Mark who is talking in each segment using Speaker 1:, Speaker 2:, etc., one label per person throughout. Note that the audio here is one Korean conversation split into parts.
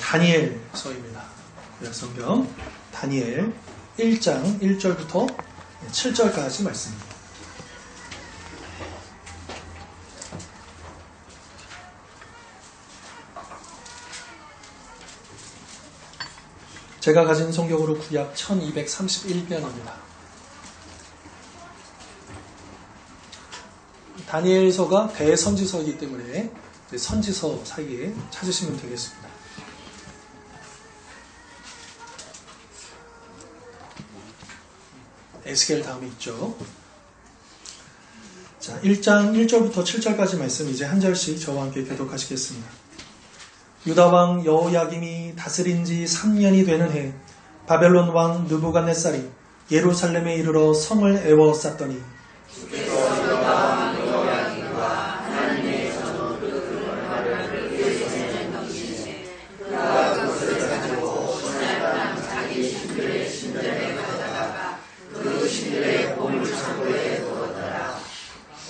Speaker 1: 다니엘서입니다. 구약성경 다니엘 1장 1절부터 7절까지 말씀입니다. 제가 가진 성경으로 구약 1231편입니다. 다니엘서가 대선지서이기 때문에 선지서 사이에 찾으시면 되겠습니다. 에스겔 다음에 있죠. 자, 1장 1절부터 7절까지 말씀 이제 한 절씩 저와 함께 교독하시겠습니다. 유다왕 여호야김이 다스린 지 3년이 되는 해 바벨론 왕 느부갓네살이 예루살렘에 이르러 성을 에워쌌더니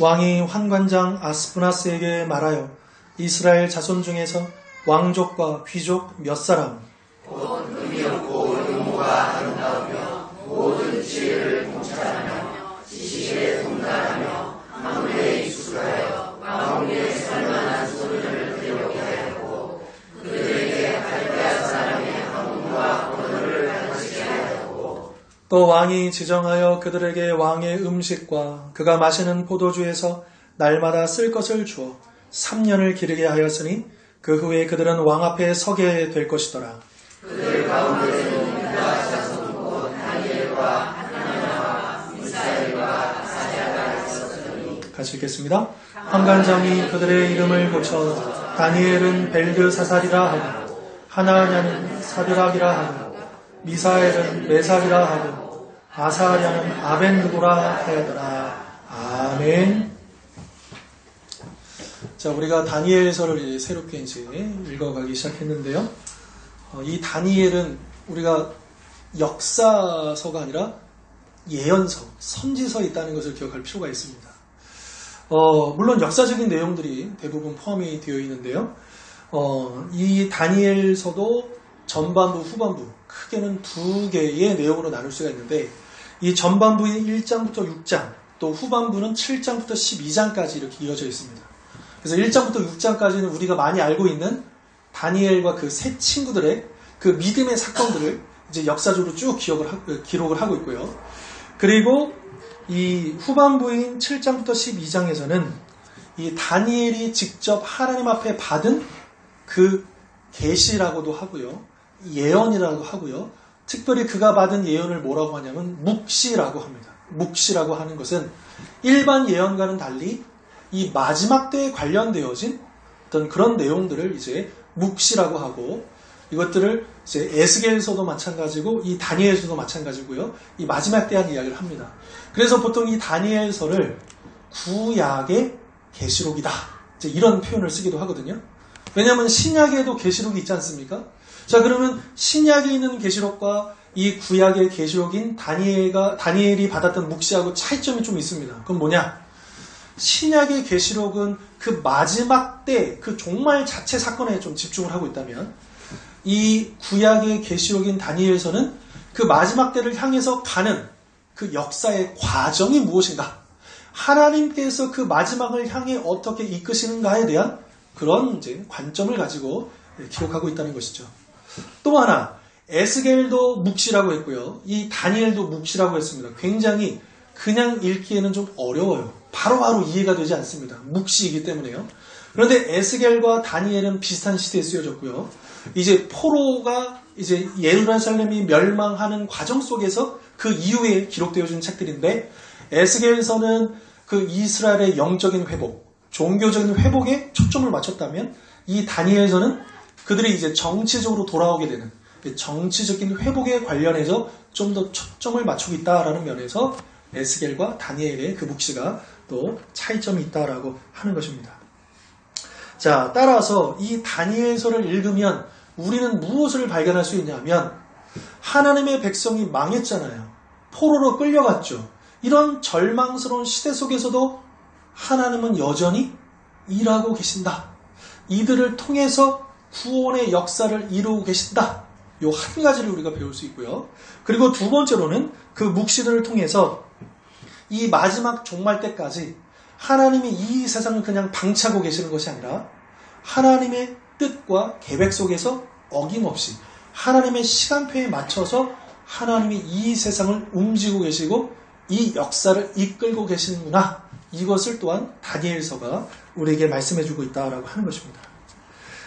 Speaker 1: 왕이 환관장 아스푸나스에게 말하여 이스라엘 자손 중에서 왕족과 귀족 몇 사람
Speaker 2: 곧 의미 없고 유모가 아름다우며 모든 지혜를 통찰하며 지식에 통달하며 하늘에 익숙하여 왕궁에 살만한 소리를 들려오게 하였고 그들에게 갈대아 사람의 학문과 언어를 가르치게 하였고
Speaker 1: 또 왕이 지정하여 그들에게 왕의 음식과 그가 마시는 포도주에서 날마다 쓸 것을 주어 3년을 기르게 하였으니 그 후에 그들은 왕 앞에 서게 될 것이더라.
Speaker 2: 그들 가운데는 유다 자손 곧 다니엘과 하나냐와 미사엘과 아사랴가 있었으니
Speaker 1: 같이 읽겠습니다. 환관장이 그들의 이름을 고쳐 다니엘은 벨드사살이라 하고 하나냐는 사드락이라 하고 미사엘은 메삭이라 하고 아사랴는 아벤느고라 하였더라. 아멘. 자, 우리가 다니엘서를 새롭게 이제 읽어가기 시작했는데요. 이 다니엘은 우리가 역사서가 아니라 예언서, 선지서에 있다는 것을 기억할 필요가 있습니다. 물론 역사적인 내용들이 대부분 포함이 되어 있는데요. 이 다니엘서도 전반부, 후반부, 크게는 두 개의 내용으로 나눌 수가 있는데 이 전반부인 1장부터 6장, 또 후반부는 7장부터 12장까지 이렇게 이어져 있습니다. 그래서 1장부터 6장까지는 우리가 많이 알고 있는 다니엘과 그 세 친구들의 그 믿음의 사건들을 이제 역사적으로 쭉 기록을 하고 있고요. 그리고 이 후반부인 7장부터 12장에서는 이 다니엘이 직접 하나님 앞에 받은 그 계시라고도 하고요. 예언이라고 하고요. 특별히 그가 받은 예언을 뭐라고 하냐면 묵시라고 합니다. 묵시라고 하는 것은 일반 예언과는 달리 이 마지막 때에 관련되어진 어떤 그런 내용들을 이제 묵시라고 하고 이것들을 이제 에스겔서도 마찬가지고 이 다니엘서도 마찬가지고요. 이 마지막 때한 이야기를 합니다. 그래서 보통 이 다니엘서를 구약의 계시록이다. 이제 이런 표현을 쓰기도 하거든요. 왜냐하면 신약에도 계시록이 있지 않습니까? 자, 그러면 신약에 있는 계시록과 이 구약의 계시록인 다니엘이 받았던 묵시하고 차이점이 좀 있습니다. 그건 뭐냐? 신약의 계시록은 그 마지막 때 그 종말 자체 사건에 좀 집중을 하고 있다면 이 구약의 계시록인 다니엘서는 그 마지막 때를 향해서 가는 그 역사의 과정이 무엇인가? 하나님께서 그 마지막을 향해 어떻게 이끄시는가에 대한 그런 이제 관점을 가지고 기록하고 있다는 것이죠. 또 하나, 에스겔도 묵시라고 했고요. 이 다니엘도 묵시라고 했습니다. 굉장히 그냥 읽기에는 좀 어려워요. 바로바로 이해가 되지 않습니다. 묵시이기 때문에요. 그런데 에스겔과 다니엘은 비슷한 시대에 쓰여졌고요. 이제 포로가 이제 예루살렘이 멸망하는 과정 속에서 그 이후에 기록되어진 책들인데 에스겔서는 그 이스라엘의 영적인 회복, 종교적인 회복에 초점을 맞췄다면 이 다니엘서는 그들이 이제 정치적으로 돌아오게 되는 정치적인 회복에 관련해서 좀 더 초점을 맞추고 있다라는 면에서 에스겔과 다니엘의 그 묵시가 또 차이점이 있다라고 하는 것입니다. 자, 따라서 이 다니엘서를 읽으면 우리는 무엇을 발견할 수 있냐면 하나님의 백성이 망했잖아요. 포로로 끌려갔죠. 이런 절망스러운 시대 속에서도 하나님은 여전히 일하고 계신다. 이들을 통해서 구원의 역사를 이루고 계신다. 요 한 가지를 우리가 배울 수 있고요. 그리고 두 번째로는 그 묵시들을 통해서 이 마지막 종말 때까지 하나님이 이 세상을 그냥 방치하고 계시는 것이 아니라 하나님의 뜻과 계획 속에서 어김없이 하나님의 시간표에 맞춰서 하나님이 이 세상을 움직이고 계시고 이 역사를 이끌고 계시는구나. 이것을 또한 다니엘서가 우리에게 말씀해주고 있다라고 하는 것입니다.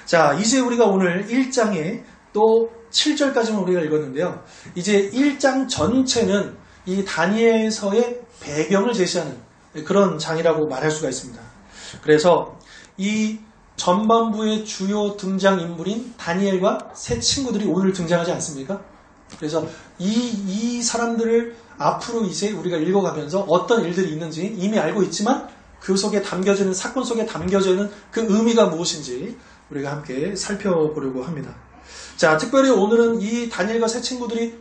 Speaker 1: 자, 이제 우리가 오늘 1장에 또 7절까지만 우리가 읽었는데요. 이제 1장 전체는 이 다니엘서의 배경을 제시하는 그런 장이라고 말할 수가 있습니다. 그래서 이 전반부의 주요 등장인물인 다니엘과 세 친구들이 오늘 등장하지 않습니까? 그래서 이 사람들을 앞으로 이제 우리가 읽어가면서 어떤 일들이 있는지 이미 알고 있지만 그 속에 담겨지는, 사건 속에 담겨지는 그 의미가 무엇인지 우리가 함께 살펴보려고 합니다. 자, 특별히 오늘은 이 다니엘과 세 친구들이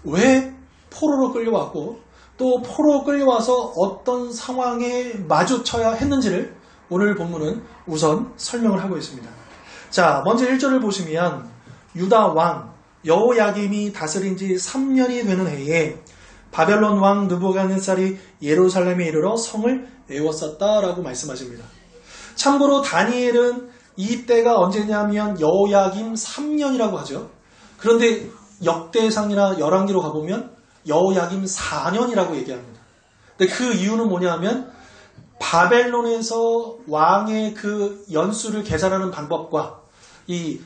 Speaker 1: 왜 포로로 끌려왔고 또 포로로 끌려와서 어떤 상황에 마주쳐야 했는지를 오늘 본문은 우선 설명을 하고 있습니다. 자, 먼저 1절을 보시면 유다 왕 여호야김이 다스린 지 3년이 되는 해에 바벨론 왕 느부갓네살이 예루살렘에 이르러 성을 에워쌌다라고 말씀하십니다. 참고로 다니엘은 이 때가 언제냐면 여호야김 3년이라고 하죠. 그런데 역대상이나 열왕기로 가보면 여호야김 4년이라고 얘기합니다. 근데 그 이유는 뭐냐면 바벨론에서 왕의 그 연수를 계산하는 방법과 이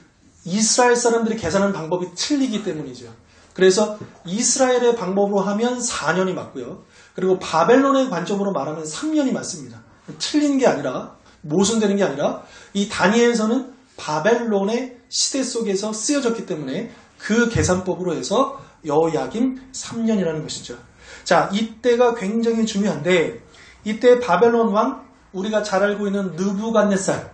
Speaker 1: 이스라엘 사람들이 계산하는 방법이 틀리기 때문이죠. 그래서 이스라엘의 방법으로 하면 4년이 맞고요. 그리고 바벨론의 관점으로 말하면 3년이 맞습니다. 틀린 게 아니라, 모순되는 게 아니라 이 다니엘서는 바벨론의 시대 속에서 쓰여졌기 때문에 그 계산법으로 해서 여호야김 3년이라는 것이죠. 자, 이때가 굉장히 중요한데 이때 바벨론 왕, 우리가 잘 알고 있는 느부갓네살,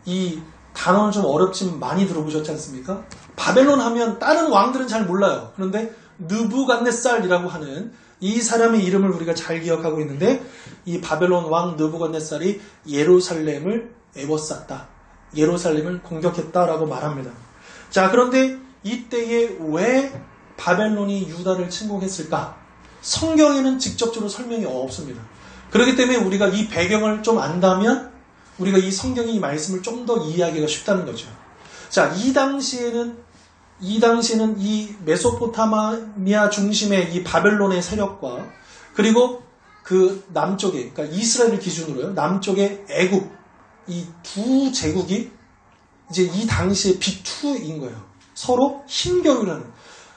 Speaker 1: 이 단어는 좀 어렵지만 많이 들어보셨지 않습니까? 바벨론 하면 다른 왕들은 잘 몰라요. 그런데 느부갓네살이라고 하는 이 사람의 이름을 우리가 잘 기억하고 있는데 이 바벨론 왕 느부갓네살이 예루살렘을 에워쌌다. 예루살렘을 공격했다라고 말합니다. 자, 그런데 이때에 왜 바벨론이 유다를 침공했을까? 성경에는 직접적으로 설명이 없습니다. 그렇기 때문에 우리가 이 배경을 좀 안다면 우리가 이 성경의 이 말씀을 좀 더 이해하기가 쉽다는 거죠. 자, 이 당시에는 이 메소포타미아 중심의 이 바벨론의 세력과 그리고 그 남쪽에, 그러니까 이스라엘을 기준으로요, 남쪽의 애국, 이 두 제국이 이제 이 당시에 비투인 거예요. 서로 힘겨루를 하는.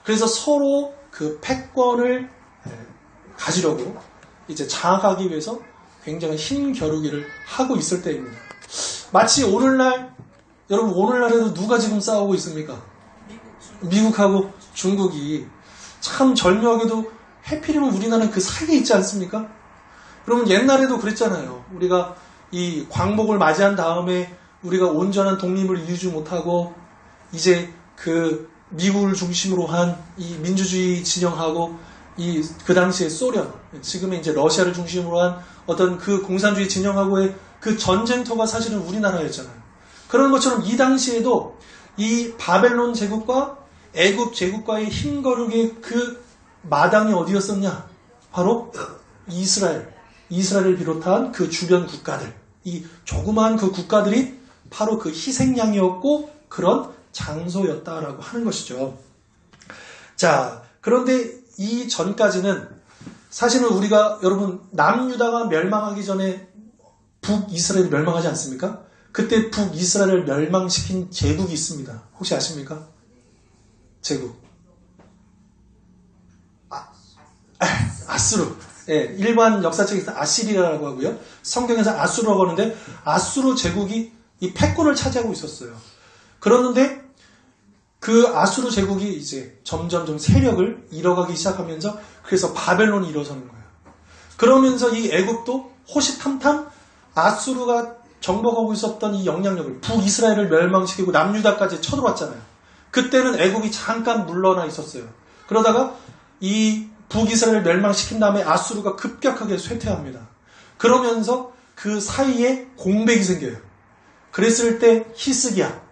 Speaker 1: 그래서 서로 그 패권을 가지려고 이제 장악하기 위해서 굉장히 힘겨루기를 하고 있을 때입니다. 마치 오늘날, 여러분 오늘날에도 누가 지금 싸우고 있습니까? 미국하고 중국이. 참 절묘하게도 해필이면 우리나라는 그 사이에 있지 않습니까? 여러분 옛날에도 그랬잖아요. 우리가 이 광복을 맞이한 다음에 우리가 온전한 독립을 이루지 못하고 이제 그 미국을 중심으로 한 이 민주주의 진영하고 그 당시에 소련, 지금의 이제 러시아를 중심으로 한 어떤 그 공산주의 진영하고의 그 전쟁터가 사실은 우리나라였잖아요. 그런 것처럼 이 당시에도 이 바벨론 제국과 애굽 제국과의 힘거르기의 그 마당이 어디였었냐? 바로 이스라엘을 비롯한 그 주변 국가들, 이 조그마한 그 국가들이 바로 그 희생양이었고 그런 장소였다라고 하는 것이죠. 자, 그런데 이 전까지는 사실은 우리가 여러분 남유다가 멸망하기 전에 북이스라엘이 멸망하지 않습니까? 그때 북이스라엘을 멸망시킨 제국이 있습니다. 혹시 아십니까? 제국. 아수르. 예, 일반 역사책에서 아시리아라고 하고요. 성경에서 아수르라고 하는데 아수르 제국이 이 패권을 차지하고 있었어요. 그러는데 그 아수르 제국이 이제 점점 세력을 잃어가기 시작하면서 그래서 바벨론이 일어서는 거예요. 그러면서 이 애굽도 호시탐탐 아수르가 정복하고 있었던 이 영향력을 북이스라엘을 멸망시키고 남유다까지 쳐들어왔잖아요. 그때는 애굽이 잠깐 물러나 있었어요. 그러다가 이 북이스라엘을 멸망시킨 다음에 아수르가 급격하게 쇠퇴합니다. 그러면서 그 사이에 공백이 생겨요. 그랬을 때 히스기야,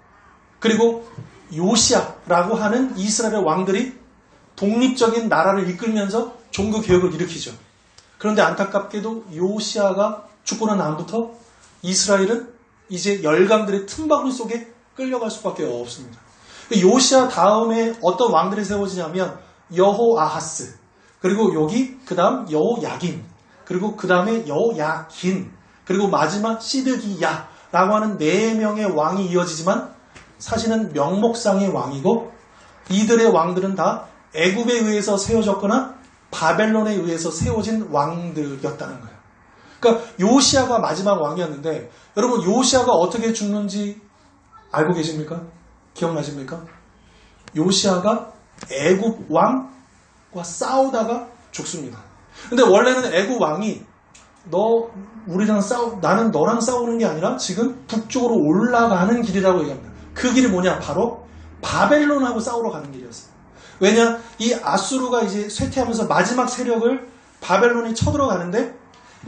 Speaker 1: 그리고 요시아라고 하는 이스라엘의 왕들이 독립적인 나라를 이끌면서 종교 개혁을 일으키죠. 그런데 안타깝게도 요시아가 죽고 난 다음부터 이스라엘은 이제 열강들의 틈바구니 속에 끌려갈 수밖에 없습니다. 요시아 다음에 어떤 왕들이 세워지냐면 여호아하스, 그리고 여기 그 다음 여호야김, 그리고 그 다음에 여호야긴, 그리고 마지막 시드기야라고 하는 4명의 왕이 이어지지만 사실은 명목상의 왕이고 이들의 왕들은 다 애굽에 의해서 세워졌거나 바벨론에 의해서 세워진 왕들이었다는 거예요. 그러니까 요시아가 마지막 왕이었는데 여러분 요시아가 어떻게 죽는지 알고 계십니까? 기억나십니까? 요시아가 애굽 왕과 싸우다가 죽습니다. 근데 원래는 애굽 왕이 나는 너랑 싸우는 게 아니라 지금 북쪽으로 올라가는 길이라고 얘기합니다. 그 길이 뭐냐? 바로 바벨론하고 싸우러 가는 길이었어요. 왜냐? 이 아수르가 이제 쇠퇴하면서 마지막 세력을 바벨론이 쳐들어가는데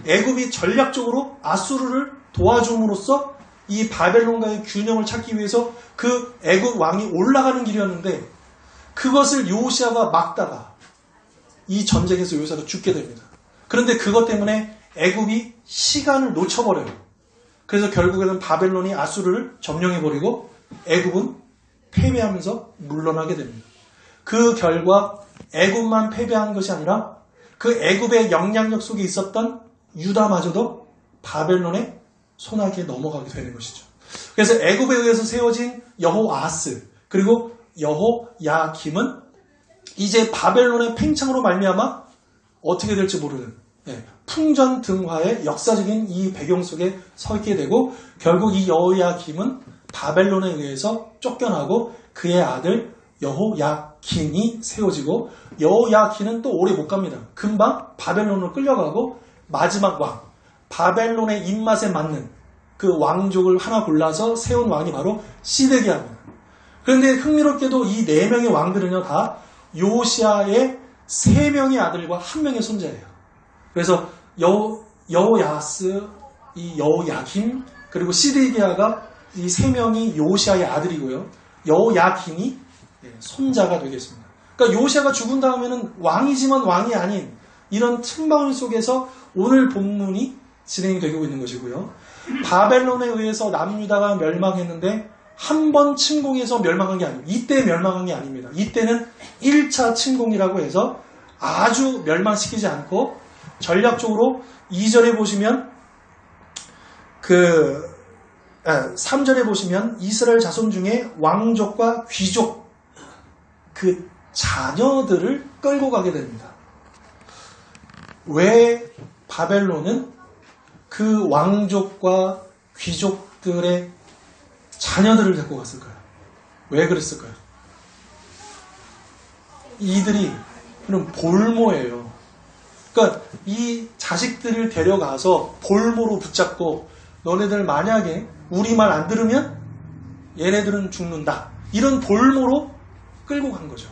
Speaker 1: 애굽이 전략적으로 아수르를 도와줌으로써 이 바벨론과의 균형을 찾기 위해서 그 애굽 왕이 올라가는 길이었는데 그것을 요시아가 막다가 이 전쟁에서 요시아가 죽게 됩니다. 그런데 그것 때문에 애굽이 시간을 놓쳐버려요. 그래서 결국에는 바벨론이 아수르를 점령해버리고 애굽은 패배하면서 물러나게 됩니다. 그 결과 애굽만 패배한 것이 아니라 그 애굽의 영향력 속에 있었던 유다마저도 바벨론의 손아귀에 넘어가게 되는 것이죠. 그래서 애굽에 의해서 세워진 여호아하스 그리고 여호야김은 이제 바벨론의 팽창으로 말미암아 어떻게 될지 모르는 풍전등화의 역사적인 이 배경 속에 서 있게 되고 결국 이 여호야김은 바벨론에 의해서 쫓겨나고 그의 아들 여호야긴이 세워지고 여호야긴은 또 오래 못 갑니다. 금방 바벨론으로 끌려가고 마지막 왕 바벨론의 입맛에 맞는 그 왕족을 하나 골라서 세운 왕이 바로 시드기야입니다. 그런데 흥미롭게도 이 4명의 왕들은요 다 요시아의 3명의 아들과 1명의 손자예요. 그래서 여호야스, 이 여호야김 그리고 시드기야가 이 3명이 요시아의 아들이고요. 여호야긴이 손자가 되겠습니다. 그러니까 요시아가 죽은 다음에는 왕이지만 왕이 아닌 이런 틈바구니 속에서 오늘 본문이 진행이 되고 있는 것이고요. 바벨론에 의해서 남유다가 멸망했는데 한 번 침공해서 멸망한 게 아닙니다. 이때 멸망한 게 아닙니다. 이때는 1차 침공이라고 해서 아주 멸망시키지 않고 전략적으로 2절에 보시면 3절에 보시면 이스라엘 자손 중에 왕족과 귀족 그 자녀들을 끌고 가게 됩니다. 왜 바벨론은 그 왕족과 귀족들의 자녀들을 데리고 갔을까요? 왜 그랬을까요? 이들이 그럼 볼모예요. 그러니까 이 자식들을 데려가서 볼모로 붙잡고 너네들 만약에 우리 말 안 들으면 얘네들은 죽는다. 이런 볼모로 끌고 간 거죠.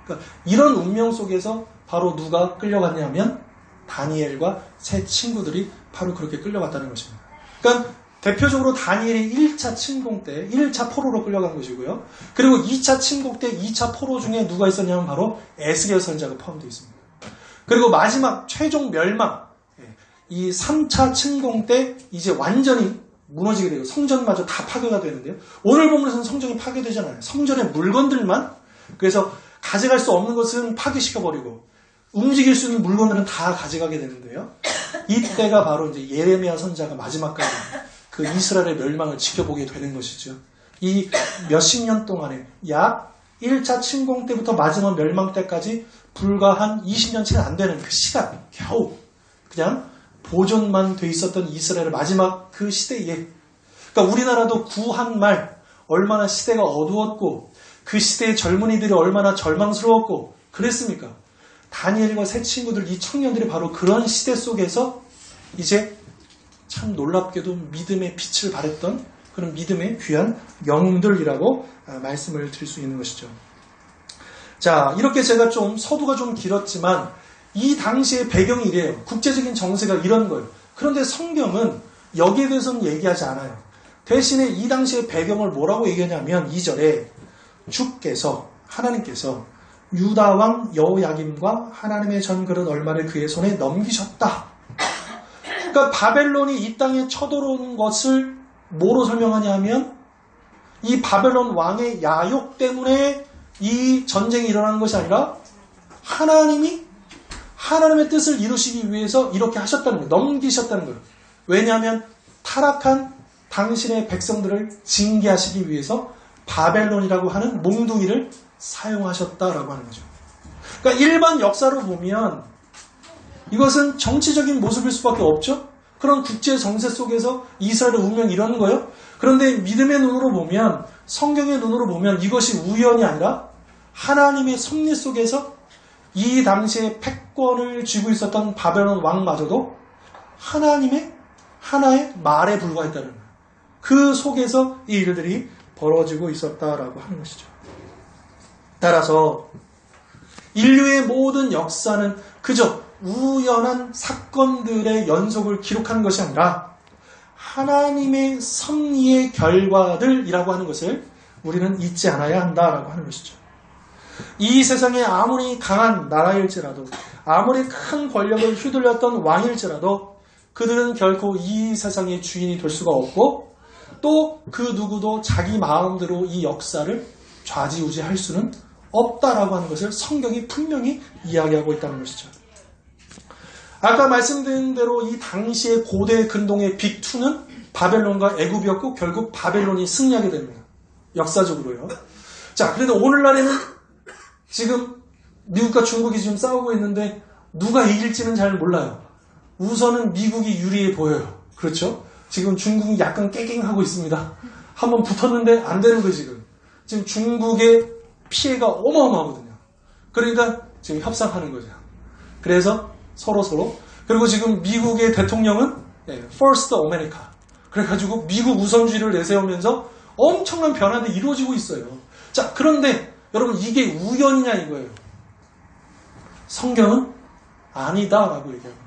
Speaker 1: 그러니까 이런 운명 속에서 바로 누가 끌려갔냐면 다니엘과 세 친구들이 바로 그렇게 끌려갔다는 것입니다. 그러니까 대표적으로 다니엘이 1차 침공 때 1차 포로로 끌려간 것이고요. 그리고 2차 침공 때 2차 포로 중에 누가 있었냐면 바로 에스겔 선지자가 포함되어 있습니다. 그리고 마지막 최종 멸망 이 3차 침공 때 이제 완전히 무너지게 되고 성전마저 다 파괴가 되는데요. 오늘 본문에서는 성전이 파괴되잖아요. 성전의 물건들만 그래서 가져갈 수 없는 것은 파괴시켜버리고 움직일 수 있는 물건들은 다 가져가게 되는데요. 이때가 바로 이제 예레미야 선지자가 마지막까지 그 이스라엘의 멸망을 지켜보게 되는 것이죠. 이 몇십 년 동안에 약 1차 침공 때부터 마지막 멸망 때까지 불과 한 20년 채 안 되는 그 시간 겨우 그냥 보존만 돼 있었던 이스라엘의 마지막 그 시대에 그러니까 우리나라도 구한 말 얼마나 시대가 어두웠고 그 시대의 젊은이들이 얼마나 절망스러웠고 그랬습니까? 다니엘과 새 친구들 이 청년들이 바로 그런 시대 속에서 이제 참 놀랍게도 믿음의 빛을 발했던 그런 믿음의 귀한 영웅들이라고 말씀을 드릴 수 있는 것이죠. 자, 이렇게 제가 서두가 좀 길었지만 이 당시의 배경이 이래요. 국제적인 정세가 이런 거예요. 그런데 성경은 여기에 대해서는 얘기하지 않아요. 대신에 이 당시의 배경을 뭐라고 얘기하냐면 2절에 주께서 하나님께서 유다 왕 여호야김과 하나님의 전그릇 얼마를 그의 손에 넘기셨다. 그러니까 바벨론이 이 땅에 쳐들어오는 것을 뭐로 설명하냐 하면 이 바벨론 왕의 야욕 때문에 이 전쟁이 일어나는 것이 아니라 하나님이 하나님의 뜻을 이루시기 위해서 이렇게 하셨다는 거예요. 넘기셨다는 거예요. 왜냐하면 타락한 당신의 백성들을 징계하시기 위해서 바벨론이라고 하는 몽둥이를 사용하셨다라고 하는 거죠. 그러니까 일반 역사로 보면 이것은 정치적인 모습일 수밖에 없죠. 그런 국제 정세 속에서 이스라엘의 운명이 이러는 거예요. 그런데 믿음의 눈으로 보면, 성경의 눈으로 보면 이것이 우연이 아니라 하나님의 섭리 속에서 이 당시에 패권을 쥐고 있었던 바벨론 왕마저도 하나님의 하나의 말에 불과했다는 거예요. 그 속에서 이 일들이 벌어지고 있었다라고 하는 것이죠. 따라서 인류의 모든 역사는 그저 우연한 사건들의 연속을 기록하는 것이 아니라 하나님의 섭리의 결과들이라고 하는 것을 우리는 잊지 않아야 한다라고 하는 것이죠. 이 세상에 아무리 강한 나라일지라도 아무리 큰 권력을 휘둘렸던 왕일지라도 그들은 결코 이 세상의 주인이 될 수가 없고 또 그 누구도 자기 마음대로 이 역사를 좌지우지할 수는 없다라고 하는 것을 성경이 분명히 이야기하고 있다는 것이죠. 아까 말씀드린 대로 이 당시의 고대 근동의 빅2는 바벨론과 애굽이었고 결국 바벨론이 승리하게 됩니다. 역사적으로요. 자, 그런데 오늘날에는 지금 미국과 중국이 지금 싸우고 있는데 누가 이길지는 잘 몰라요. 우선은 미국이 유리해 보여요. 그렇죠? 지금 중국이 약간 깨갱하고 있습니다. 한번 붙었는데 안 되는 거예요, 지금. 지금 중국의 피해가 어마어마하거든요. 그러니까 지금 협상하는 거죠. 그래서 서로. 그리고 지금 미국의 대통령은 First America. 그래가지고 미국 우선주의를 내세우면서 엄청난 변화들이 이루어지고 있어요. 자, 그런데 여러분 이게 우연이냐 이거예요. 성경은 아니다라고 얘기합니다.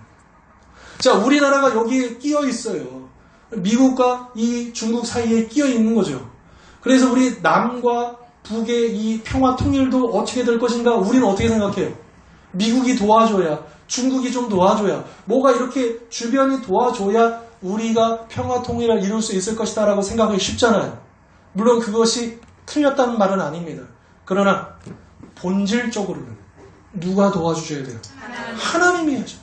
Speaker 1: 자, 우리나라가 여기에 끼어 있어요. 미국과 이 중국 사이에 끼어 있는 거죠. 그래서 우리 남과 북의 이 평화 통일도 어떻게 될 것인가 우리는 어떻게 생각해요? 미국이 도와줘야, 중국이 좀 도와줘야, 뭐가 이렇게 주변이 도와줘야 우리가 평화 통일을 이룰 수 있을 것이다 라고 생각하기 쉽잖아요. 물론 그것이 틀렸다는 말은 아닙니다. 그러나 본질적으로는 누가 도와주셔야 돼요? 하나님이 해야죠.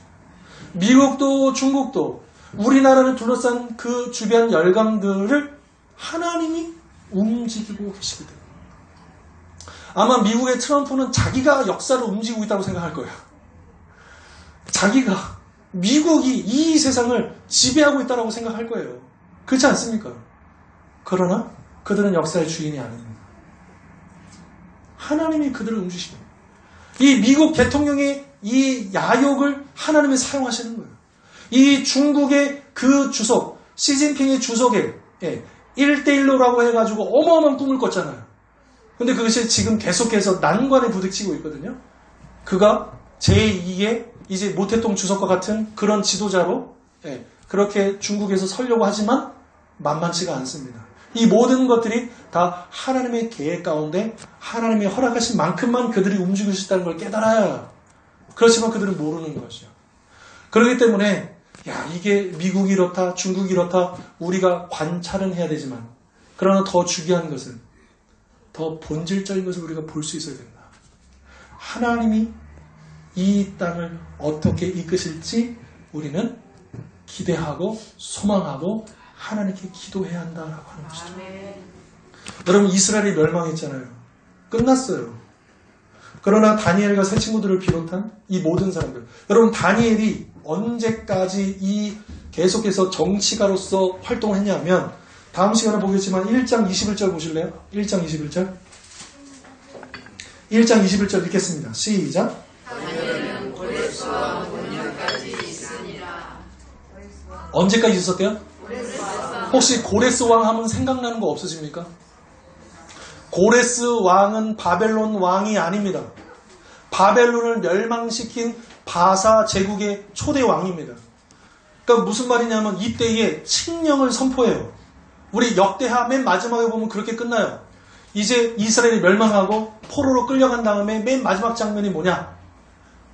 Speaker 1: 미국도 중국도 우리나라를 둘러싼 그 주변 열강들을 하나님이 움직이고 계시게 돼요. 아마 미국의 트럼프는 자기가 역사를 움직이고 있다고 생각할 거예요. 자기가 미국이 이 세상을 지배하고 있다고 생각할 거예요. 그렇지 않습니까? 그러나 그들은 역사의 주인이 아닙니다. 하나님이 그들을 움직이시는 거예요. 이 미국 대통령의 이 야욕을 하나님이 사용하시는 거예요. 이 중국의 그 주석, 시진핑의 주석에 1대1로라고 해가지고 어마어마한 꿈을 꿨잖아요. 근데 그것이 지금 계속해서 난관에 부딪히고 있거든요. 그가 제2의 이제 모태동 주석과 같은 그런 지도자로 그렇게 중국에서 서려고 하지만 만만치가 않습니다. 이 모든 것들이 다 하나님의 계획 가운데 하나님이 허락하신 만큼만 그들이 움직일 수 있다는 걸 깨달아야. 그렇지만 그들은 모르는 것이죠. 그렇기 때문에 이게 미국이 이렇다, 중국이 이렇다 우리가 관찰은 해야 되지만 그러나 더 중요한 것은 더 본질적인 것을 우리가 볼 수 있어야 된다. 하나님이 이 땅을 어떻게 이끄실지 우리는 기대하고 소망하고 하나님께 기도해야 한다라고 하는 것이죠. 여러분 이스라엘이 멸망했잖아요. 끝났어요. 그러나 다니엘과 새 친구들을 비롯한 이 모든 사람들, 여러분 다니엘이 언제까지 이 계속해서 정치가로서 활동했냐면 다음 시간에 보겠지만 1장 21절 보실래요? 1장 21절 1장 21절 읽겠습니다. 시작.
Speaker 2: 다니엘은 고레스와 본년까지 있으니라.
Speaker 1: 언제까지 있었대요? 혹시 고레스 왕 하면 생각나는 거 없으십니까? 고레스 왕은 바벨론 왕이 아닙니다. 바벨론을 멸망시킨 바사 제국의 초대 왕입니다. 그러니까 무슨 말이냐면 이때에 칙령을 선포해요. 우리 역대하 맨 마지막에 보면 그렇게 끝나요. 이제 이스라엘이 멸망하고 포로로 끌려간 다음에 맨 마지막 장면이 뭐냐?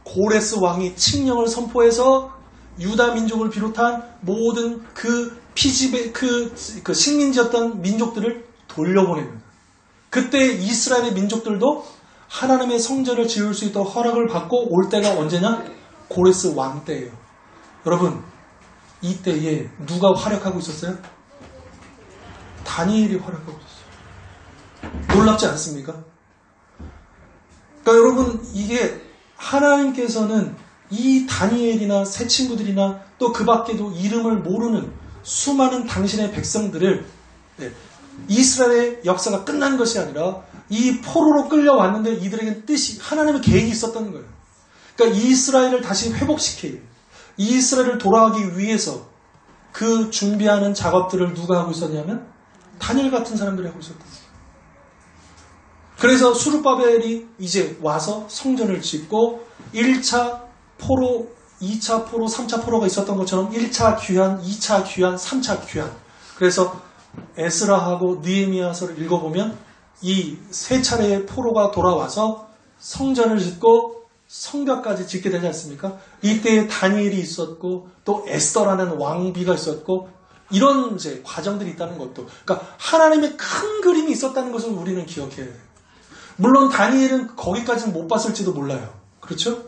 Speaker 1: 고레스 왕이 칙령을 선포해서 유다 민족을 비롯한 모든 그 피지배 그 식민지였던 민족들을 돌려보냅니다. 그때 이스라엘의 민족들도 하나님의 성전을 지을 수 있도록 허락을 받고 올 때가 언제냐? 고레스 왕 때예요. 여러분, 이때에 누가 활약하고 있었어요? 다니엘이 활약하고 있었어요. 놀랍지 않습니까? 그러니까 여러분, 이게 하나님께서는 이 다니엘이나 새 친구들이나 또 그 밖에도 이름을 모르는 수많은 당신의 백성들을 이스라엘의 역사가 끝난 것이 아니라 이 포로로 끌려왔는데 이들에겐 뜻이 하나님의 계획이 있었던 거예요. 그러니까 이스라엘을 다시 회복시키기, 이스라엘을 돌아가기 위해서 그 준비하는 작업들을 누가 하고 있었냐면 다니엘 같은 사람들이 하고 있었던 거예요. 그래서 수르바벨이 이제 와서 성전을 짓고 1차 포로, 2차 포로, 3차 포로가 있었던 것처럼 1차 귀환, 2차 귀환, 3차 귀환. 그래서 에스라하고 느헤미야서를 읽어보면 이 세 차례의 포로가 돌아와서 성전을 짓고 성벽까지 짓게 되지 않습니까? 이때에 다니엘이 있었고 또 에스더라는 왕비가 있었고 이런 이제 과정들이 있다는 것도, 그러니까 하나님의 큰 그림이 있었다는 것을 우리는 기억해야 돼요. 물론 다니엘은 거기까지는 못 봤을지도 몰라요. 그렇죠?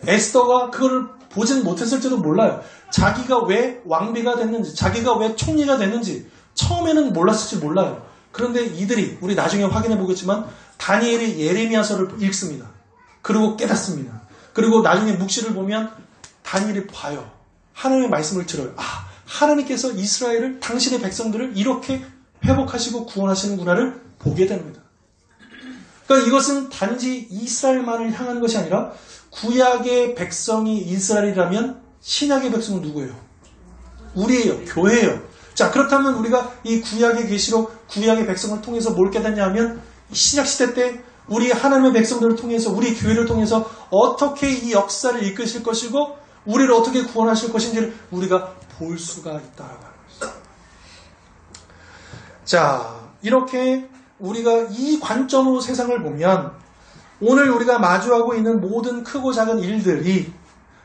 Speaker 1: 에스더가 그걸 보진 못했을지도 몰라요. 자기가 왜 왕비가 됐는지, 자기가 왜 총리가 됐는지 처음에는 몰랐을지 몰라요. 그런데 이들이, 우리 나중에 확인해 보겠지만 다니엘이 예레미야서를 읽습니다. 그리고 깨닫습니다. 그리고 나중에 묵시를 보면 다니엘이 봐요. 하나님의 말씀을 들어요. 아, 하나님께서 이스라엘을, 당신의 백성들을 이렇게 회복하시고 구원하시는구나를 보게 됩니다. 그러니까 이것은 단지 이스라엘만을 향한 것이 아니라 구약의 백성이 이스라엘이라면 신약의 백성은 누구예요? 우리예요. 교회예요. 자, 그렇다면 우리가 이 구약의 계시록, 구약의 백성을 통해서 뭘 깨닫냐 하면 신약 시대 때 우리 하나님의 백성들을 통해서, 우리 교회를 통해서 어떻게 이 역사를 이끄실 것이고 우리를 어떻게 구원하실 것인지를 우리가 볼 수가 있다라고 하는 것이죠. 자, 이렇게 우리가 이 관점으로 세상을 보면 오늘 우리가 마주하고 있는 모든 크고 작은 일들이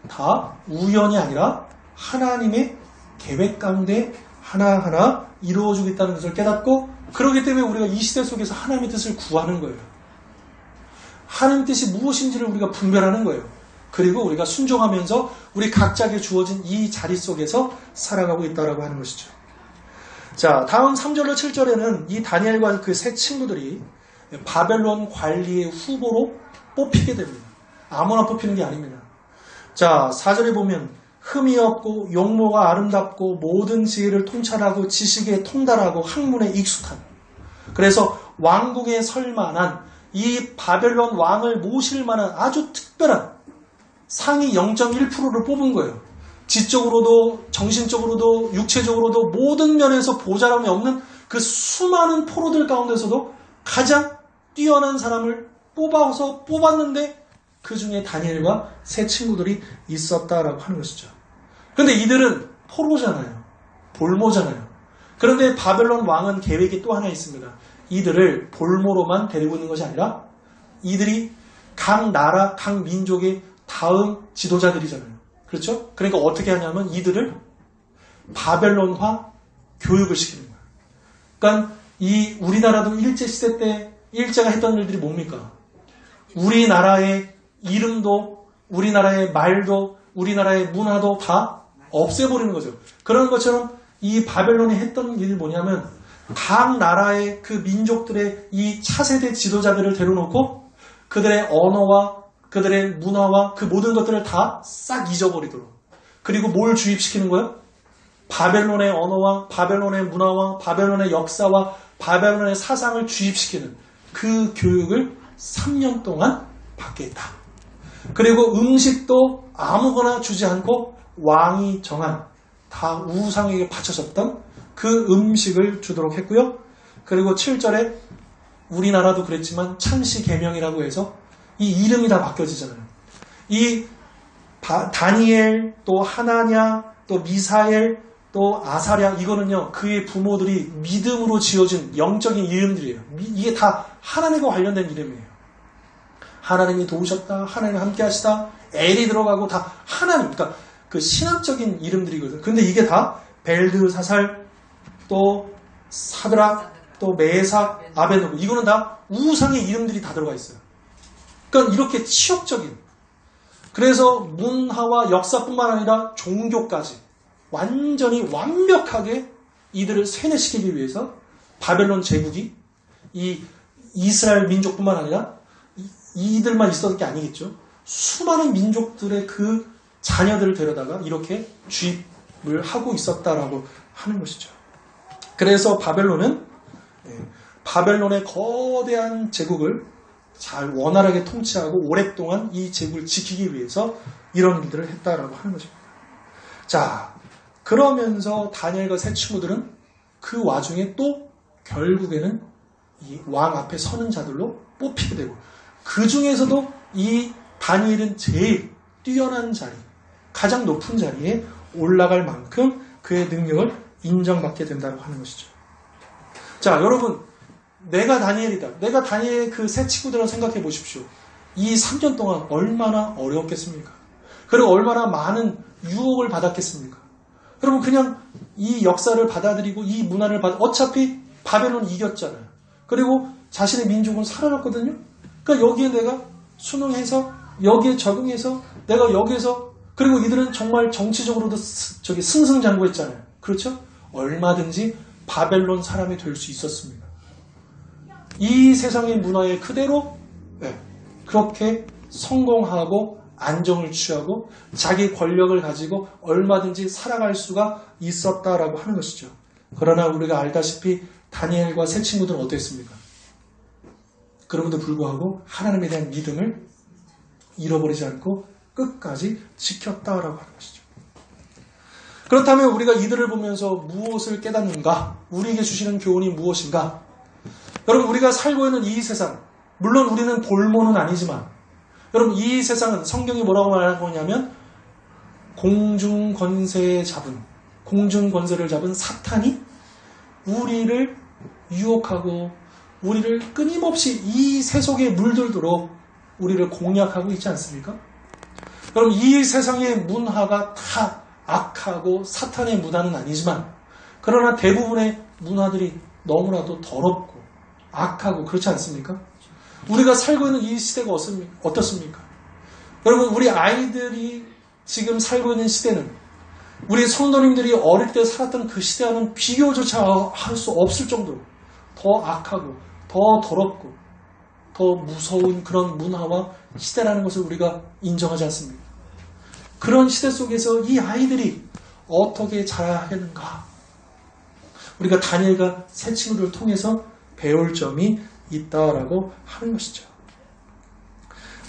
Speaker 1: 다 우연이 아니라 하나님의 계획 가운데 하나하나 이루어지고 있다는 것을 깨닫고, 그렇기 때문에 우리가 이 시대 속에서 하나님의 뜻을 구하는 거예요. 하나님의 뜻이 무엇인지를 우리가 분별하는 거예요. 그리고 우리가 순종하면서 우리 각자에게 주어진 이 자리 속에서 살아가고 있다고 하는 것이죠. 자, 다음 3절로 7절에는 이 다니엘과 그 세 친구들이 바벨론 관리의 후보로 뽑히게 됩니다. 아무나 뽑히는 게 아닙니다. 자, 4절에 보면 흠이 없고 용모가 아름답고 모든 지혜를 통찰하고 지식에 통달하고 학문에 익숙한, 그래서 왕궁에 설 만한, 이 바벨론 왕을 모실 만한 아주 특별한 상위 0.1%를 뽑은 거예요. 지적으로도 정신적으로도 육체적으로도 모든 면에서 보잘함이 없는 그 수많은 포로들 가운데서도 가장 뛰어난 사람을 뽑아서 뽑았는데 그 중에 다니엘과 세 친구들이 있었다라고 하는 것이죠. 그런데 이들은 포로잖아요. 볼모잖아요. 그런데 바벨론 왕은 계획이 또 하나 있습니다. 이들을 볼모로만 데리고 있는 것이 아니라 이들이 각 나라, 각 민족의 다음 지도자들이잖아요. 그렇죠? 그러니까 어떻게 하냐면 이들을 바벨론화 교육을 시키는 거예요. 그러니까 이 우리나라도 일제시대 때 일제가 했던 일들이 뭡니까? 우리나라의 이름도, 우리나라의 말도, 우리나라의 문화도 다 없애버리는 거죠. 그런 것처럼 이 바벨론이 했던 일이 뭐냐면 각 나라의 그 민족들의 이 차세대 지도자들을 데려놓고 그들의 언어와 그들의 문화와 그 모든 것들을 다 싹 잊어버리도록, 그리고 뭘 주입시키는 거예요? 바벨론의 언어와 바벨론의 문화와 바벨론의 역사와 바벨론의 사상을 주입시키는 그 교육을 3년 동안 받게 했다. 그리고 음식도 아무거나 주지 않고 왕이 정한, 다 우상에게 바쳐졌던 그 음식을 주도록 했고요. 그리고 7절에 우리나라도 그랬지만 창시 계명이라고 해서 이 이름이 다 바뀌어지잖아요. 이 다니엘, 또 하나냐, 또 미사엘, 또 아사랴, 이거는요, 그의 부모들이 믿음으로 지어진 영적인 이름들이에요. 이게 다 하나님과 관련된 이름이에요. 하나님이 도우셨다, 하나님이 함께 하시다, 엘이 들어가고 다 하나님, 그러니까 그 신학적인 이름들이거든요. 근데 이게 다 벨드사살, 또 사드락, 또 메삭, 아베노고, 이거는 다 우상의 이름들이 다 들어가 있어요. 그러니까 이렇게 치욕적인, 그래서 문화와 역사뿐만 아니라 종교까지 완전히 완벽하게 이들을 세뇌시키기 위해서 바벨론 제국이 이 이스라엘 민족뿐만 아니라 이들만 있었던 게 아니겠죠. 수많은 민족들의 그 자녀들을 데려다가 이렇게 주입을 하고 있었다라고 하는 것이죠. 그래서 바벨론은 바벨론의 거대한 제국을 잘 원활하게 통치하고 오랫동안 이 제국을 지키기 위해서 이런 일들을 했다라고 하는 것입니다. 자, 그러면서 다니엘과 세 친구들은 그 와중에 또 결국에는 이 왕 앞에 서는 자들로 뽑히게 되고, 그 중에서도 이 다니엘은 제일 뛰어난 자리, 가장 높은 자리에 올라갈 만큼 그의 능력을 인정받게 된다고 하는 것이죠. 자, 여러분, 내가 다니엘이다. 내가 다니엘의 그 세 친구들을 생각해 보십시오. 이 3년 동안 얼마나 어려웠겠습니까? 그리고 얼마나 많은 유혹을 받았겠습니까? 여러분, 그냥 이 역사를 받아들이고 이 문화를 어차피 바벨론이 이겼잖아요. 그리고 자신의 민족은 살아났거든요. 그러니까 여기에 내가 순응해서, 여기에 적응해서, 내가 여기에서, 그리고 이들은 정말 정치적으로도 승승장구했잖아요. 그렇죠? 얼마든지 바벨론 사람이 될 수 있었습니다. 이 세상의 문화에 그대로 그렇게 성공하고 안정을 취하고 자기 권력을 가지고 얼마든지 살아갈 수가 있었다라고 하는 것이죠. 그러나 우리가 알다시피 다니엘과 세 친구들은 어땠습니까? 그럼에도 불구하고 하나님에 대한 믿음을 잃어버리지 않고 끝까지 지켰다라고 하는 것이죠. 그렇다면 우리가 이들을 보면서 무엇을 깨닫는가? 우리에게 주시는 교훈이 무엇인가? 여러분, 우리가 살고 있는 이 세상, 물론 우리는 볼모는 아니지만, 여러분, 이 세상은 성경이 뭐라고 말하고 있냐면 공중권세를 잡은 사탄이 우리를 유혹하고 우리를 끊임없이 이 세속에 물들도록 우리를 공략하고 있지 않습니까? 여러분, 이 세상의 문화가 다 악하고 사탄의 문화는 아니지만, 그러나 대부분의 문화들이 너무나도 더럽고 악하고 그렇지 않습니까? 우리가 살고 있는 이 시대가 어떻습니까? 여러분, 우리 아이들이 지금 살고 있는 시대는 우리 성도님들이 어릴 때 살았던 그 시대와는 비교조차 할 수 없을 정도로 더 악하고 더 더럽고 더 무서운 그런 문화와 시대라는 것을 우리가 인정하지 않습니까? 그런 시대 속에서 이 아이들이 어떻게 자라야 하는가? 우리가 다니엘과 새 친구들을 통해서 배울 점이 있다라고 하는 것이죠.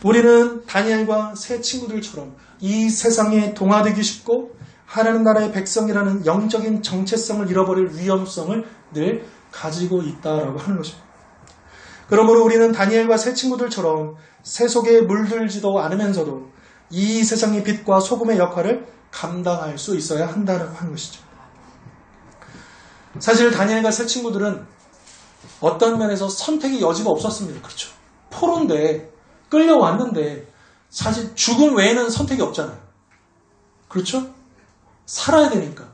Speaker 1: 우리는 다니엘과 새 친구들처럼 이 세상에 동화되기 쉽고 하나님 나라의 백성이라는 영적인 정체성을 잃어버릴 위험성을 늘 가지고 있다라고 하는 것입니다. 그러므로 우리는 다니엘과 새 친구들처럼 세속에 물들지도 않으면서도 이 세상의 빛과 소금의 역할을 감당할 수 있어야 한다고 하는 것이죠. 사실 다니엘과 새 친구들은 어떤 면에서 선택의 여지가 없었습니다. 그렇죠. 포로인데 끌려왔는데 사실 죽음 외에는 선택이 없잖아요. 그렇죠? 살아야 되니까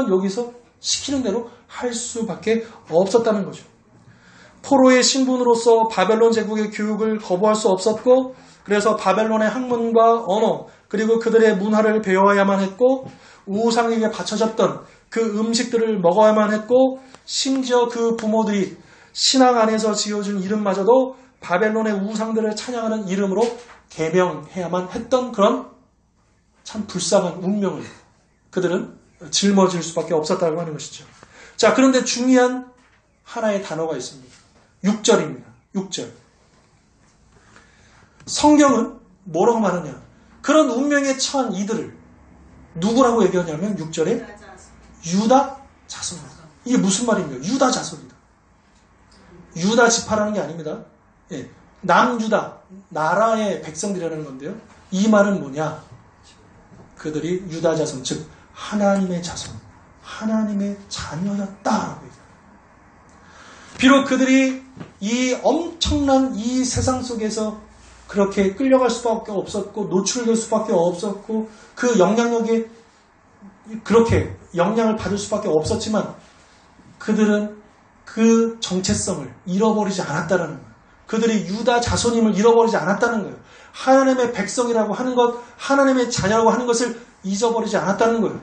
Speaker 1: 여기서 시키는 대로 할 수밖에 없었다는 거죠. 포로의 신분으로서 바벨론 제국의 교육을 거부할 수 없었고, 그래서 바벨론의 학문과 언어 그리고 그들의 문화를 배워야만 했고, 우상에게 바쳐졌던 그 음식들을 먹어야만 했고, 심지어 그 부모들이 신앙 안에서 지어준 이름마저도 바벨론의 우상들을 찬양하는 이름으로 개명해야만 했던 그런 참 불쌍한 운명을 그들은 짊어질 수밖에 없었다고 하는 것이죠. 자, 그런데 중요한 하나의 단어가 있습니다. 6절입니다. 6절. 성경은 뭐라고 말하냐? 그런 운명에 처한 이들을 누구라고 얘기하냐면 6절에 유다 자손. 이게 무슨 말입니까? 유다 자손이다. 유다 지파라는 게 아닙니다. 예, 남유다, 나라의 백성들이라는 건데요. 이 말은 뭐냐? 그들이 유다 자손, 즉 하나님의 자손, 하나님의 자녀였다라고 얘기합니다. 비록 그들이 이 엄청난 이 세상 속에서 그렇게 끌려갈 수밖에 없었고 노출될 수밖에 없었고 그 영향력에 그렇게 영향을 받을 수밖에 없었지만 그들은 그 정체성을 잃어버리지 않았다는 거예요. 그들이 유다 자손임을 잃어버리지 않았다는 거예요. 하나님의 백성이라고 하는 것, 하나님의 자녀라고 하는 것을 잊어버리지 않았다는 거예요.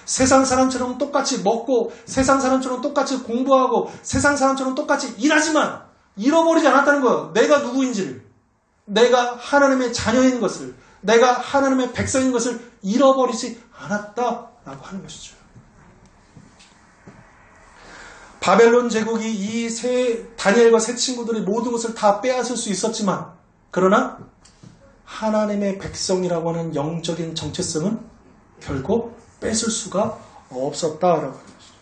Speaker 1: 세상 사람처럼 똑같이 먹고 세상 사람처럼 똑같이 공부하고 세상 사람처럼 똑같이 일하지만 잃어버리지 않았다는 거예요. 내가 누구인지를, 내가 하나님의 자녀인 것을, 내가 하나님의 백성인 것을 잃어버리지 않았다라고 하는 것이죠. 바벨론 제국이 이 다니엘과 세 친구들의 모든 것을 다 빼앗을 수 있었지만 그러나 하나님의 백성이라고 하는 영적인 정체성은 결국 뺏을 수가 없었다라고 하는 것이죠.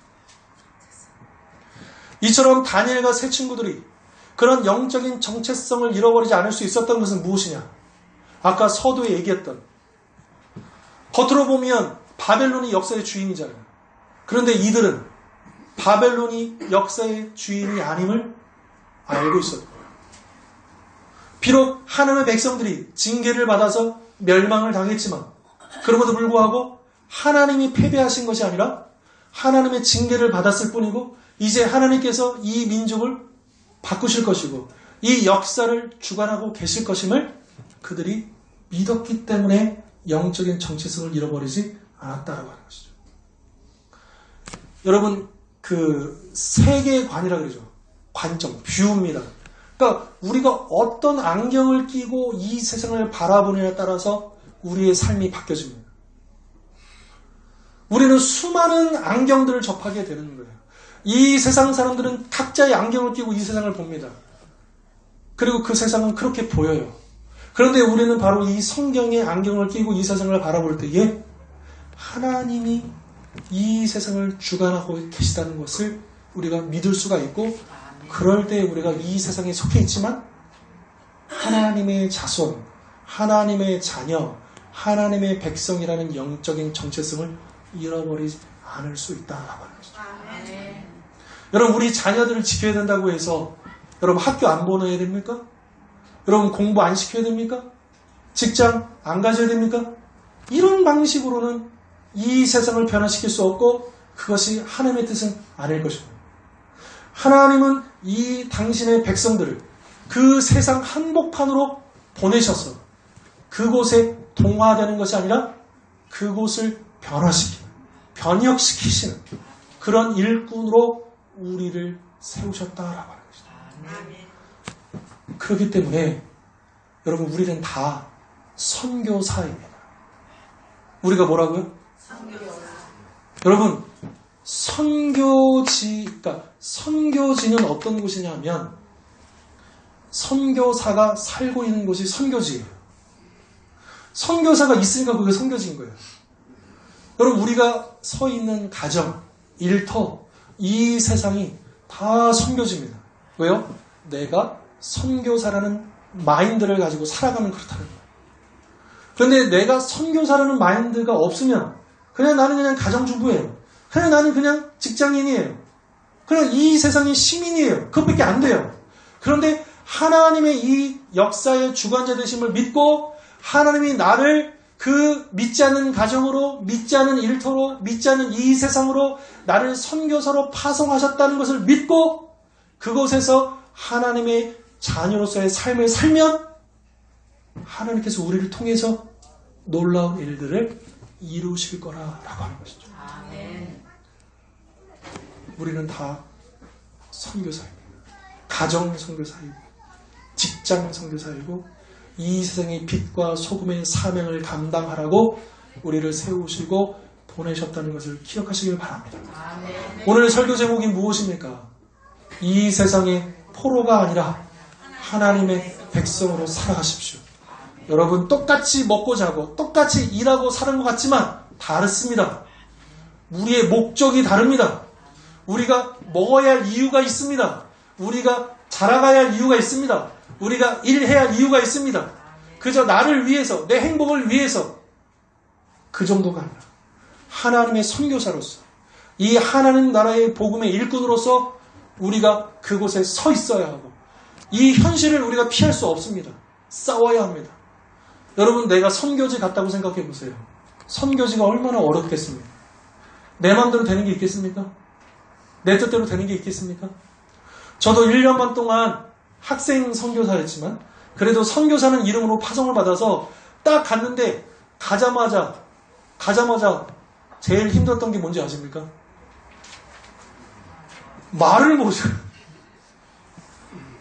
Speaker 1: 이처럼 다니엘과 세 친구들이 그런 영적인 정체성을 잃어버리지 않을 수 있었던 것은 무엇이냐? 아까 서두에 얘기했던 겉으로 보면 바벨론이 역사의 주인이잖아요. 그런데 이들은 바벨론이 역사의 주인이 아님을 알고 있었던 거예요. 비록 하나님의 백성들이 징계를 받아서 멸망을 당했지만 그럼에도 불구하고 하나님이 패배하신 것이 아니라 하나님의 징계를 받았을 뿐이고 이제 하나님께서 이 민족을 바꾸실 것이고 이 역사를 주관하고 계실 것임을 그들이 믿었기 때문에 영적인 정체성을 잃어버리지 않았다라고 하는 것이죠. 여러분 그 세계관이라 그러죠. 관점, 뷰입니다. 그러니까 우리가 어떤 안경을 끼고 이 세상을 바라보느냐에 따라서 우리의 삶이 바뀌어집니다. 우리는 수많은 안경들을 접하게 되는 거예요. 이 세상 사람들은 각자의 안경을 끼고 이 세상을 봅니다. 그리고 그 세상은 그렇게 보여요. 그런데 우리는 바로 이 성경의 안경을 끼고 이 세상을 바라볼 때에 하나님이 이 세상을 주관하고 계시다는 것을 우리가 믿을 수가 있고 그럴 때 우리가 이 세상에 속해 있지만 하나님의 자손, 하나님의 자녀, 하나님의 백성이라는 영적인 정체성을 잃어버리지 않을 수 있다라고 하는 것이죠. 여러분 우리 자녀들을 지켜야 된다고 해서 여러분 학교 안 보내야 됩니까? 여러분 공부 안 시켜야 됩니까? 직장 안 가져야 됩니까? 이런 방식으로는 이 세상을 변화시킬 수 없고 그것이 하나님의 뜻은 아닐 것입니다. 하나님은 이 당신의 백성들을 그 세상 한복판으로 보내셔서 그곳에 동화되는 것이 아니라 그곳을 변화시키는, 변혁시키시는 그런 일꾼으로 우리를 세우셨다라고 하는 것입니다. 그렇기 때문에 여러분 우리는 다 선교사입니다. 우리가 뭐라고요? 여러분 그러니까 선교지는 어떤 곳이냐면 선교사가 살고 있는 곳이 선교지예요. 선교사가 있으니까 그게 선교지인 거예요. 여러분 우리가 서 있는 가정, 일터, 이 세상이 다 선교지입니다. 왜요? 내가 선교사라는 마인드를 가지고 살아가면 그렇다는 거예요. 그런데 내가 선교사라는 마인드가 없으면 그냥 나는 그냥 가정주부예요. 그냥 나는 그냥 직장인이에요. 그냥 이 세상의 시민이에요. 그것밖에 안 돼요. 그런데 하나님의 이 역사의 주관자 되심을 믿고 하나님이 나를 그 믿지 않는 가정으로, 믿지 않는 일터로, 믿지 않는 이 세상으로 나를 선교사로 파송하셨다는 것을 믿고 그곳에서 하나님의 자녀로서의 삶을 살면 하나님께서 우리를 통해서 놀라운 일들을 이루실 거라고 하는 것이죠. 아멘. 우리는 다 선교사입니다. 가정 선교사이고 직장 선교사이고 이 세상의 빛과 소금의 사명을 감당하라고 우리를 세우시고 보내셨다는 것을 기억하시길 바랍니다. 아멘. 오늘 설교 제목이 무엇입니까? 이 세상의 포로가 아니라 하나님의 백성으로 살아가십시오. 여러분 똑같이 먹고 자고 똑같이 일하고 사는 것 같지만 다릅니다. 우리의 목적이 다릅니다. 우리가 먹어야 할 이유가 있습니다. 우리가 자라가야 할 이유가 있습니다. 우리가 일해야 할 이유가 있습니다. 그저 나를 위해서 내 행복을 위해서 그 정도가 아니라 하나님의 선교사로서 이 하나님 나라의 복음의 일꾼으로서 우리가 그곳에 서 있어야 하고 이 현실을 우리가 피할 수 없습니다. 싸워야 합니다. 여러분 내가 선교지 같다고 생각해 보세요. 선교지가 얼마나 어렵겠습니까? 내 마음대로 되는 게 있겠습니까? 내 뜻대로 되는 게 있겠습니까? 저도 1년 반 동안 학생 선교사였지만 그래도 선교사는 이름으로 파송을 받아서 딱 갔는데 가자마자 제일 힘들었던 게 뭔지 아십니까? 말을 못해요.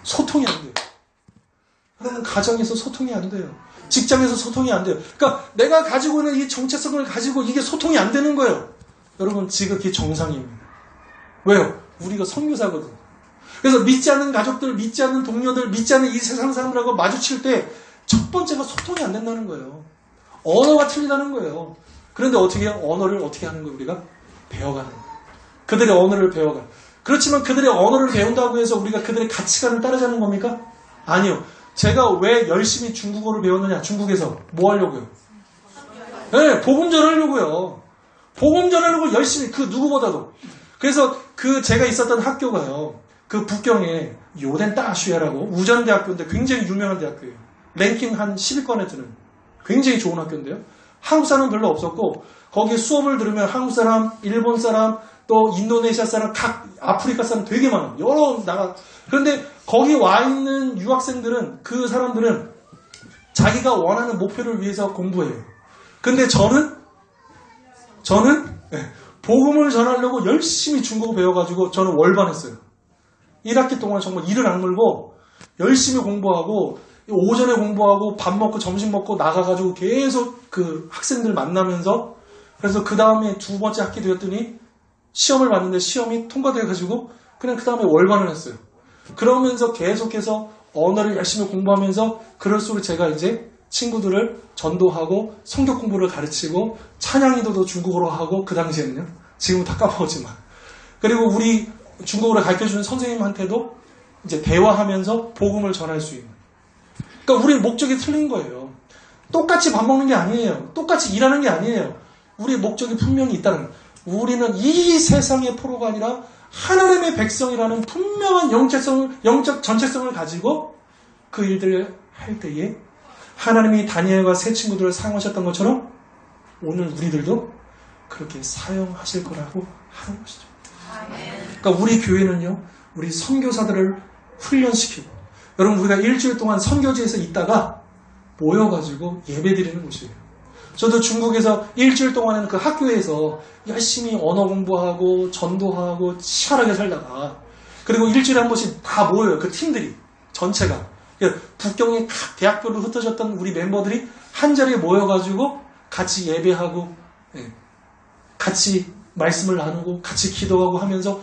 Speaker 1: 소통이 안 돼요. 여러분 가정에서 소통이 안 돼요. 직장에서 소통이 안 돼요. 그러니까 내가 가지고 있는 이 정체성을 가지고 이게 소통이 안 되는 거예요. 여러분 지극히 정상입니다. 왜요? 우리가 선교사거든. 그래서 믿지 않는 가족들, 믿지 않는 동료들, 믿지 않는 이 세상 사람들하고 마주칠 때 첫 번째가 소통이 안 된다는 거예요. 언어가 틀리다는 거예요. 그런데 어떻게 해요? 언어를 어떻게 하는 거예요? 우리가 배워가는 거예요. 그들의 언어를 배워가. 그렇지만 그들의 언어를 배운다고 해서 우리가 그들의 가치관을 따르자는 겁니까? 아니요. 제가 왜 열심히 중국어를 배웠느냐? 중국에서 뭐 하려고요? 네, 복음 전하려고요. 복음 전하려고 열심히 그 누구보다도. 그래서 그 제가 있었던 학교가요. 그 북경에 요덴따슈야라고 우전대학교인데 굉장히 유명한 대학교예요. 랭킹 한 10위권에 드는 굉장히 좋은 학교인데요. 한국 사람 별로 없었고 거기 수업을 들으면 한국 사람, 일본 사람, 또 인도네시아 사람, 각 아프리카 사람 되게 많아요. 여러 나라. 그런데 거기 와 있는 유학생들은 그 사람들은 자기가 원하는 목표를 위해서 공부해요. 근데 저는 복음을 전하려고 열심히 중국어 배워가지고 저는 월반했어요. 1학기 동안 정말 이를 악물고 열심히 공부하고 오전에 공부하고 밥 먹고 점심 먹고 나가가지고 계속 그 학생들 만나면서 그래서 그 다음에 두 번째 학기 되었더니 시험을 봤는데 시험이 통과돼가지고 그냥 그 다음에 월반을 했어요. 그러면서 계속해서 언어를 열심히 공부하면서 그럴수록 제가 이제 친구들을 전도하고 성경 공부를 가르치고 찬양기도도 중국어로 하고 그 당시에는요. 지금은 다 까먹었지만 그리고 우리 중국어를 가르쳐주는 선생님한테도 이제 대화하면서 복음을 전할 수 있는. 그러니까 우리 목적이 틀린 거예요. 똑같이 밥 먹는 게 아니에요. 똑같이 일하는 게 아니에요. 우리의 목적이 분명히 있다는 거예요. 우리는 이 세상의 포로가 아니라 하나님의 백성이라는 분명한 영적 전체성을 가지고 그 일들을 할 때에 하나님이 다니엘과 세 친구들을 사용하셨던 것처럼 오늘 우리들도 그렇게 사용하실 거라고 하는 것이죠. 그러니까 우리 교회는요, 우리 선교사들을 훈련시키고, 여러분 우리가 일주일 동안 선교지에서 있다가 모여가지고 예배드리는 곳이에요. 저도 중국에서 일주일 동안은 그 학교에서 열심히 언어 공부하고 전도하고 치열하게 살다가 그리고 일주일에 한 번씩 다 모여요. 그 팀들이 전체가 북경의 각 대학별로 흩어졌던 우리 멤버들이 한 자리에 모여가지고 같이 예배하고 같이 말씀을 나누고 같이 기도하고 하면서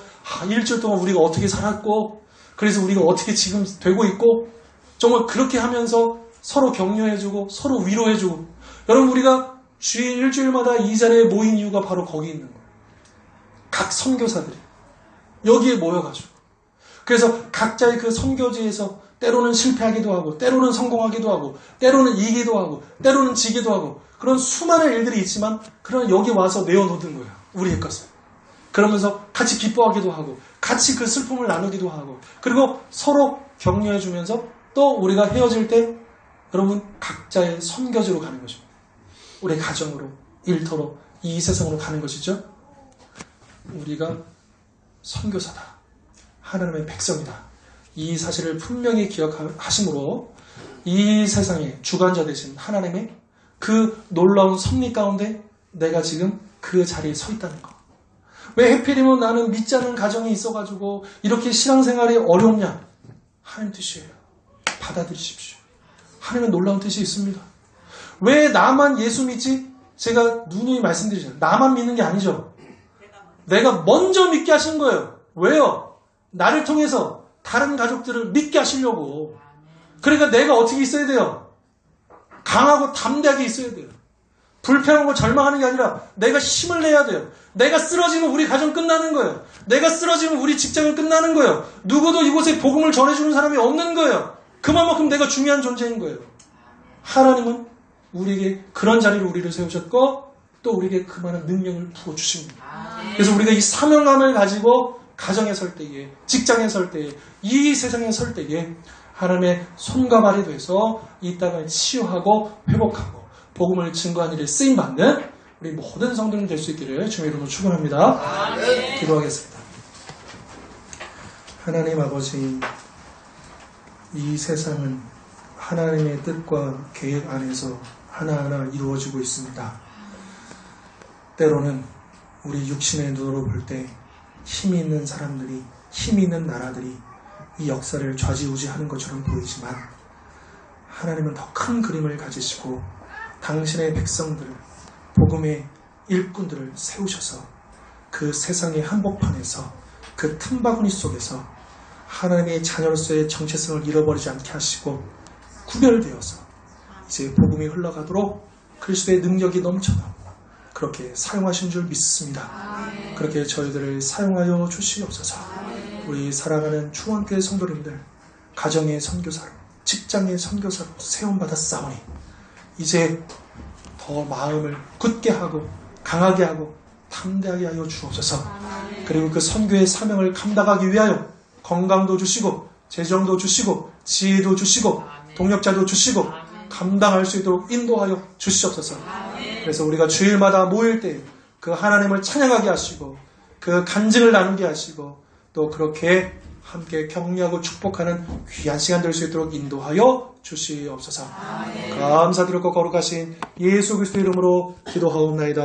Speaker 1: 일주일 동안 우리가 어떻게 살았고 그래서 우리가 어떻게 지금 되고 있고 정말 그렇게 하면서 서로 격려해주고 서로 위로해주고 여러분 우리가 주일 일주일마다 이 자리에 모인 이유가 바로 거기 있는 거예요. 각 선교사들이 여기에 모여가지고 그래서 각자의 그 선교지에서 때로는 실패하기도 하고 때로는 성공하기도 하고 때로는 이기도 하고 때로는 지기도 하고 그런 수많은 일들이 있지만 그러나 여기 와서 내어놓는 거예요. 우리의 것을. 그러면서 같이 기뻐하기도 하고 같이 그 슬픔을 나누기도 하고 그리고 서로 격려해주면서 또 우리가 헤어질 때 여러분 각자의 선교지로 가는 것입니다. 우리 가정으로 일터로 이 세상으로 가는 것이죠. 우리가 선교사다. 하나님의 백성이다. 이 사실을 분명히 기억하심으로 이 세상의 주관자 되신 하나님의 그 놀라운 섭리 가운데 내가 지금 그 자리에 서 있다는 것. 왜 하필이면 나는 믿지 않는 가정이 있어가지고 이렇게 신앙생활이 어렵냐? 하나님 뜻이에요. 받아들이십시오. 하나님은 놀라운 뜻이 있습니다. 왜 나만 예수 믿지? 제가 누누이 말씀드리잖아요. 나만 믿는 게 아니죠. 내가 먼저 믿게 하신 거예요. 왜요? 나를 통해서 다른 가족들을 믿게 하시려고. 그러니까 내가 어떻게 있어야 돼요? 강하고 담대하게 있어야 돼요. 불평하고 절망하는 게 아니라 내가 힘을 내야 돼요. 내가 쓰러지면 우리 가정 끝나는 거예요. 내가 쓰러지면 우리 직장은 끝나는 거예요. 누구도 이곳에 복음을 전해주는 사람이 없는 거예요. 그만큼 내가 중요한 존재인 거예요. 하나님은 우리에게 그런 자리로 우리를 세우셨고 또 우리에게 그 많은 능력을 부어주십니다. 그래서 우리가 이 사명감을 가지고 가정에 설 때에, 직장에 설 때에, 이 세상에 설 때에 하나님의 손과 발이 돼서 이 땅을 치유하고 회복하고 복음을 증거하는 일에 쓰임받는 우리 모든 성도님 될 수 있기를 주의 이름으로 축원합니다. 기도하겠습니다. 하나님 아버지, 이 세상은 하나님의 뜻과 계획 안에서 하나하나 이루어지고 있습니다. 때로는 우리 육신의 눈으로 볼 때 힘이 있는 사람들이, 힘이 있는 나라들이 이 역사를 좌지우지하는 것처럼 보이지만 하나님은 더 큰 그림을 가지시고 당신의 백성들을, 복음의 일꾼들을 세우셔서 그 세상의 한복판에서, 그 틈바구니 속에서 하나님의 자녀로서의 정체성을 잃어버리지 않게 하시고 구별되어서 이제 복음이 흘러가도록 그리스도의 능력이 넘쳐나 그렇게 사용하신 줄 믿습니다. 그렇게 저희들을 사용하여 주시옵소서. 우리 사랑하는 충원교회 성도님들, 가정의 선교사로, 직장의 선교사로 세움받았사오니 이제 더 마음을 굳게 하고 강하게 하고 담대하게 하여 주옵소서. 그리고 그 선교의 사명을 감당하기 위하여 건강도 주시고 재정도 주시고 지혜도 주시고 동력자도 주시고 감당할 수 있도록 인도하여 주시옵소서. 그래서 우리가 주일마다 모일 때 그 하나님을 찬양하게 하시고 그 간증을 나누게 하시고 또 그렇게 함께 격려하고 축복하는 귀한 시간 될 수 있도록 인도하여 주시옵소서. 감사드리고 거룩하신 예수 그리스도 이름으로 기도하옵나이다.